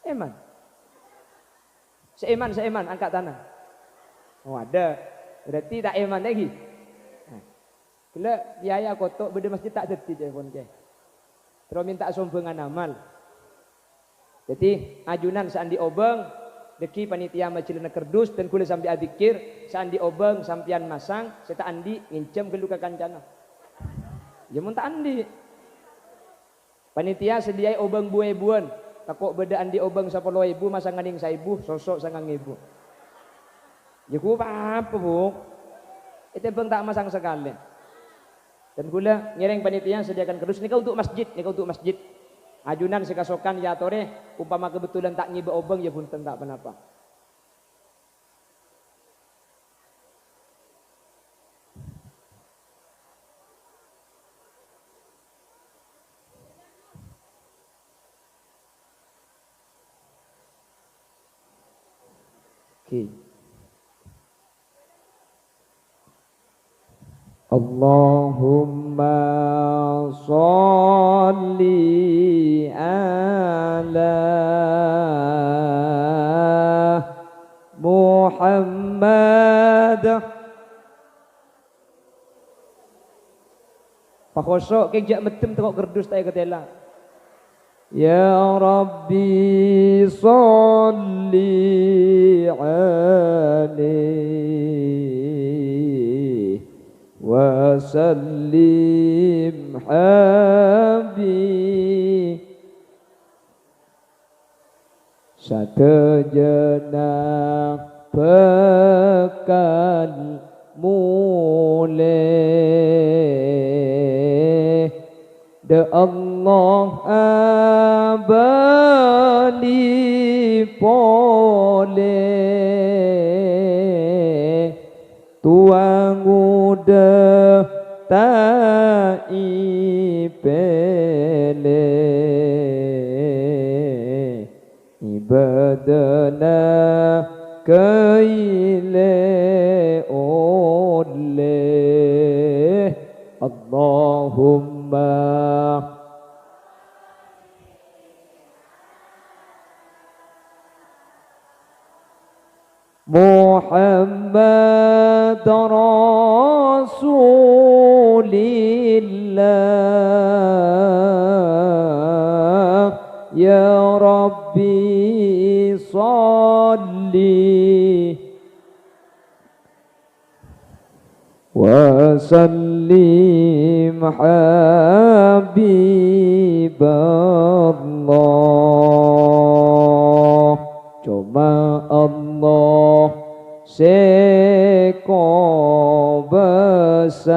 Iman. Seiman angkat tangan. Oh ada. Berarti tak iman lagi. Gila biaya kotok beda masjid tak jadi telepon ke. Terus minta sumbangan amal. Jadi ajunan sandi obeng deki panitia majelis kerdus dan kule sampai adzikir sandi obeng sampian masang seta andi ngincem ke luka kancana. Ya mun tak andi. Panitia sediai obeng buebuan. Takok beda andi obeng 10.000 masangan ing 1.000 sosok 9.000. Ya ku apa bu? Itu beng tak masang sekali. Dan gula nyereng panitia sediakan kerdus nikah untuk masjid, ajunan sekasokan ya tore umpama kebetulan tak ngiba obeng ya punten tak penapa. Okay. Allahumma sholli ala Muhammad. Pak khosok kejak medem tengok kerdus tay ketela. Ya Rabbi sholli alaihi wa sallim habib satejenak pekan mulai de Allah abali pole tuang udah tak ipele ibadana kaile oleh Allahumma Muhammad Rasulillah ya Rabbi salli wa sallim habiballah. Cuma Allah seko besar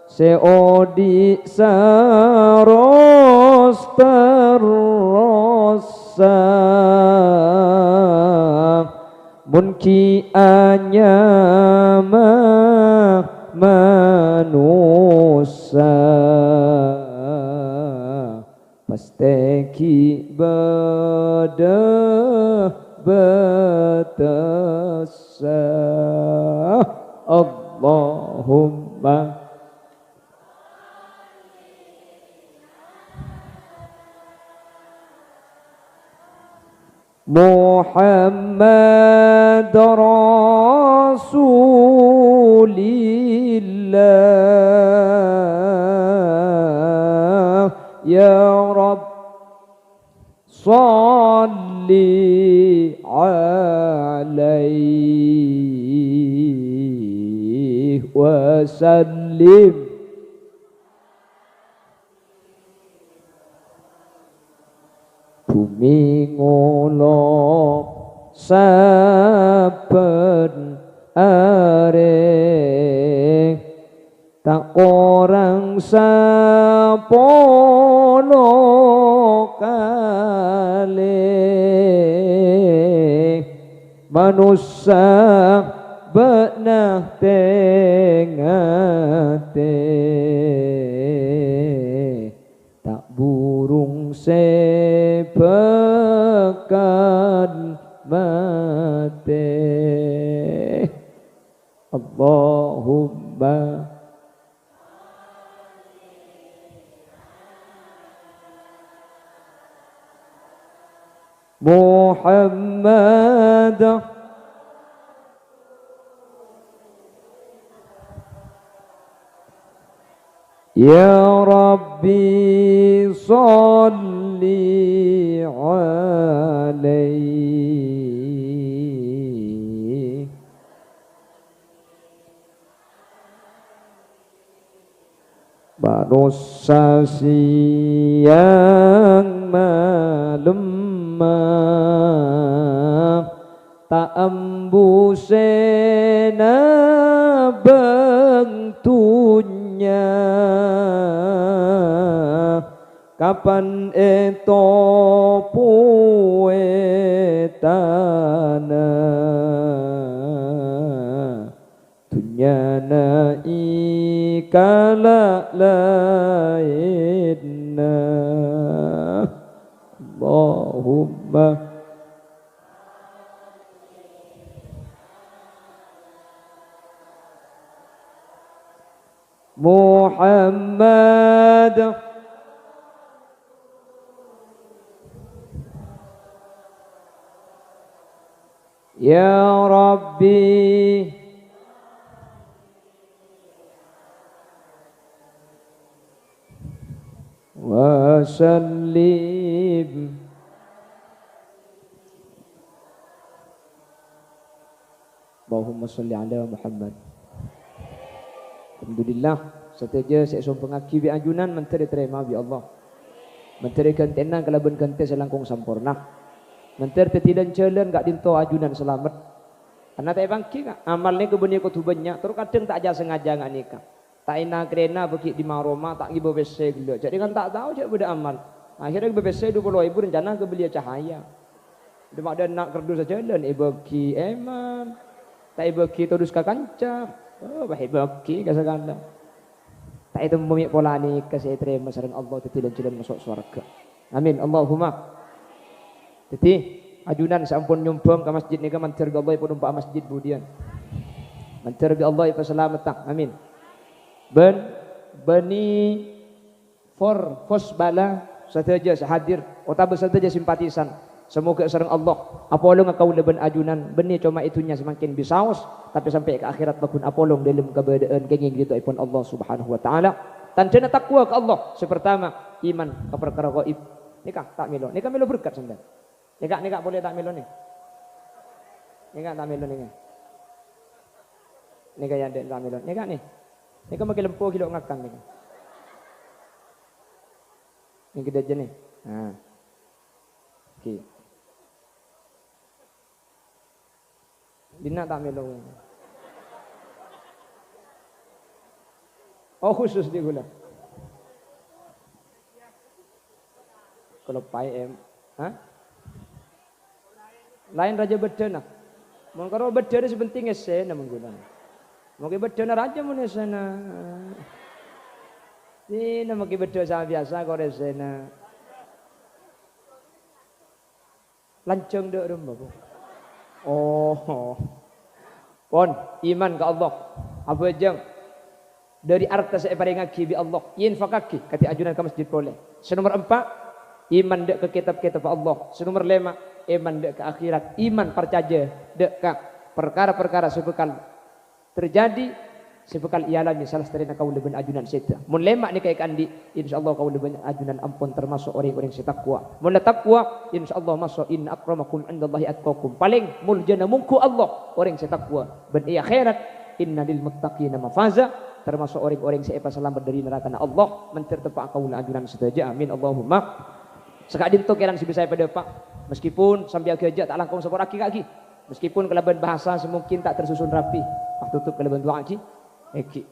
seodi saros terosa munki anyama manusia pasteki bada batasa Allahumma Muhammad Rasulillah ya Rabb salli alaihi wa sallim bumi ngolok saben areng tak korang sapono kale manusia benah tengate tak burung sepekan mate. Allahumma Muhammad Ya Rabbi salli alaihi manusia siang malam tak embusena bentunya kapan eto puetana dunyana ikala lainna Allahumma Muhammad Ya Rabbi wa sallim Allahumma salli ala Muhammad. Alhamdulillah, setaja saya sombong aki bi ajunan menteri terima bi Allah. Menteri kentenan kalaban kente selangkung sampurna. Menteri tetidan jalan gak dinto ajunan selamat. Karena tak bangki kak, amalnya kebenih kutu banyak. Terus kadang tak aja sengaja nggak nikah. Tak ina kerena bagi di maroma tak ngibo bese gelo. Jadi kan tak tahu cak beda amal. Akhirnya bese 20.000 rencana kebelia cahaya. Demak dan nak kerdu saja jalan ibaki eman. Tak ibaki terus ke kancah. Oh, bahibaki kasaganda. Tak itu memik pola ni kasih terima sareng Allah tetidan jalan masuk surga. Amin. Allahumma. Teti ajunan sampun nyumbang ke masjid ni ke mantir ke Allah pun numpak masjid budian. Mantir ke Allah ipa selamat tak. Amin. Beni fos bala sateja sahadir otak sateja simpatisan. Semoga sareng Allah apolong kau leben ajunan beni cuma itunya semakin bisaus tapi sampai ke akhirat bakun apolong dalam keberadaan kenging gitu ipun Allah Subhanahu wa taala. Tandana takwa ke Allah sepertama iman ke perkara gaib. Nikah tak milo. Nikah milo berkat sampean. Nikah boleh tak milo ni. Nikah tak milo ni. Nikah yang tak milo. Nikah ni. Nikah makin lempo kilo ngakang ni. Ni kita je ni. Ha. Okey. Dina tak melo. Oh khusus di gula. Kalau pai em, ha? Lain raja bedana. Mengkaro bedana sepenting esena mengguna. Mungkin bedana raja mun esena. Ini mungkin bedana sama biasa kau esena. Lanceng dek rumah bu. Oh, pon iman ke Allah. Apa jeng dari arta saya paling ngaki bi Allah. Infakaki kati ajunan ke masjid boleh. Senomor 4 iman dek ke kitab-kitab Allah. Senomor 5 iman dek ke akhirat. Iman percaya dek ke perkara-perkara sebekal terjadi. Sebekal ialami salah seterina kau leben ajunan seta. Mun lemak ni kayak kandi, insyaallah kau leben ajunan ampun termasuk orang-orang setakwa. Mun takwa, insyaallah masuk in akramakum indallahi atqakum. Paling muljana mungku Allah orang setakwa. Ben akhirat inna lil muttaqina mafaza termasuk orang-orang seapa selamat dari neraka Allah mentertepak kau ajunan setaja. Amin Allahumma. Sekadin tu keran sibi saya pada Pak. Meskipun sambil kerja tak langkung sepor lagi. Meskipun kelaban bahasa semungkin tak tersusun rapi. Waktu tutup kelaban doa lagi. Eki.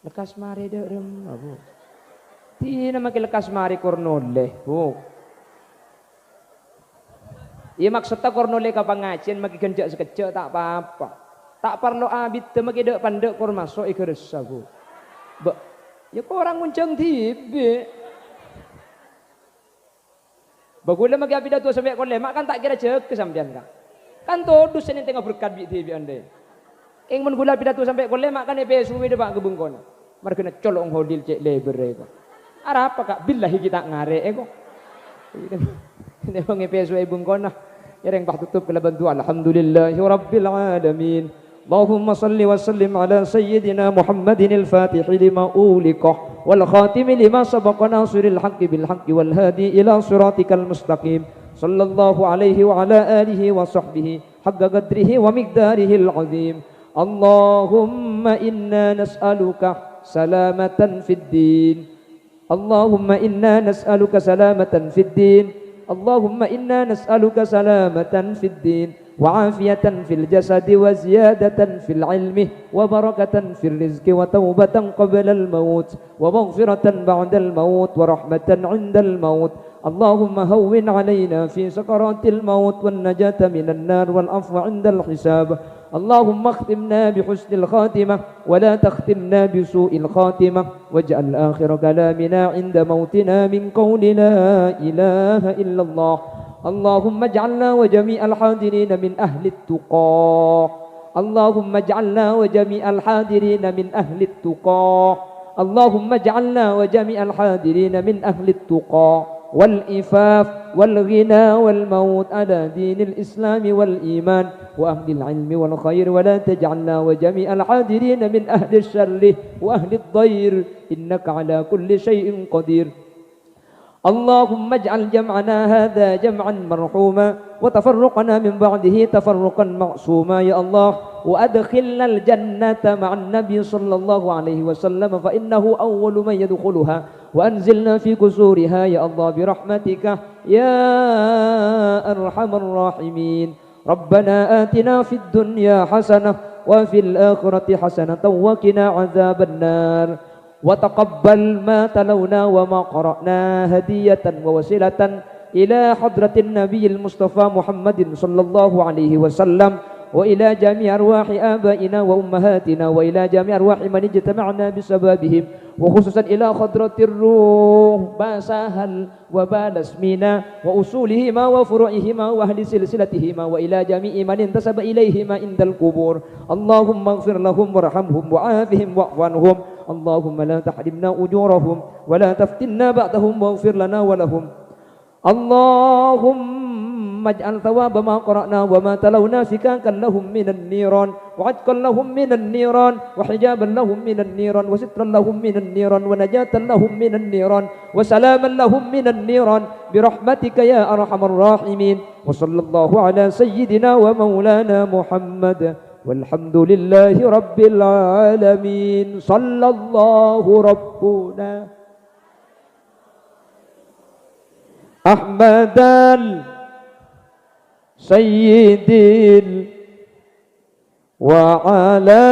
Lekas mari dak rem abu. Tina makin lekas mari kornole, bu. Iya maksudnya kornole ka pengajian maki genjak sekejap tak apa-apa. Tak perlu abid te maki dak pandek kor masuk ikeresa bu. Ba, ya kok orang nguncang tibe. Bagula maki abid tu sampai kor lemak kan tak kira jek kesampian kan. Kan todus ini tengah berkat bi tibe ande. Ing mun gula pidato sampai kor lemak kan epe suwe de pak gebungkon. Markena colong hodil cek leber eko. Ara apa kak billahi kita ngare eko. Ini wong epe suwe bungkon nah. Yang bah tutup kala bantu alhamdulillahi rabbil alamin. Allahumma salli wa sallim ala sayyidina Muhammadin al-Fatih lima uliqah wal khatim lima sabaqa nasiril haqqi bil haqqi wal hadi ila siratikal mustaqim. Sallallahu alaihi wa ala alihi wa sahbihi haqqa qadrihi wa miqdarihi al-azim. Allahumma inna nas'aluka salamatan fid din. Allahumma inna nas'aluka salamatan fid din. Allahumma inna nas'aluka salamatan fid din wa afiyatan fil jasadi wa ziyadatan fil ilmi wa barakatan fil rizqi wa taubatan qabla al maut wa maghfiratan ba'da al maut wa rahmatan 'inda al maut. Allahumma hawwin 'alaina fi sakaratil maut wan najata minan nar wal afwa 'inda al hisab. اللهم اختمنا بحسن الخاتمة ولا تختمنا بسوء الخاتمة واجعل آخر كلامنا عند موتنا من قول لا إله إلا الله. اللهم اجعلنا وجميع الحاضرين من أهل التقى. اللهم اجعلنا وجميع الحاضرين من أهل التقى. اللهم اجعلنا وجميع الحاضرين من أهل التقى والإفاف والغنى والموت على دين الإسلام والإيمان وأهل العلم والخير ولا تجعلنا وجميع الحاضرين من أهل الشر وأهل الضير إنك على كل شيء قدير. اللهم اجعل جمعنا هذا جمعا مرحوما وتفرقنا من بعده تفرقا معصوما يا الله. وأدخلنا الجنة مع النبي صلى الله عليه وسلم فإنه أول من يدخلها وأنزلنا في كسورها يا الله برحمتك يا أرحم الراحمين. ربنا آتنا في الدنيا حسنة وفي الآخرة حسنة وقنا عذاب النار. وتقبل ما تلونا وما قرأنا هدية ووسيلة إلى حضرة النبي المصطفى محمد صلى الله عليه وسلم وإلى جميع أرواح آبائنا وأمهاتنا وإلى جميع أرواح من اجتمعنا بسببهم وخصوصا إلى خضرة الروح باساهل وبال اسمنا وأصولهما وفروعهما وأهل سلسلتهما وإلى جميع من انتسب إليهما عند القبور. اللهم اغفر لهم وارحمهم وعافهم واعف عنهم. اللهم لا تحرمنا أجورهم ولا تفتنا بعدهم واغفر لنا ولهم. اللهم اجعل ثواب ما قرأنا وما تلونا فكاكا لهم من النيران وعتقا لهم من النيران وحجابا لهم من النيران وسترا لهم من النيران ونجاة لهم من النيران وسلاما لهم من النيران برحمتك يا أرحم الراحمين. وصلى الله على سيدنا ومولانا محمد والحمد لله رب العالمين. صلى الله ربنا أحمد سيد وعلى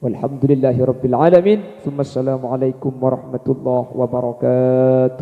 والحمد لله رب العالمين. ثم السلام عليكم ورحمة الله وبركاته.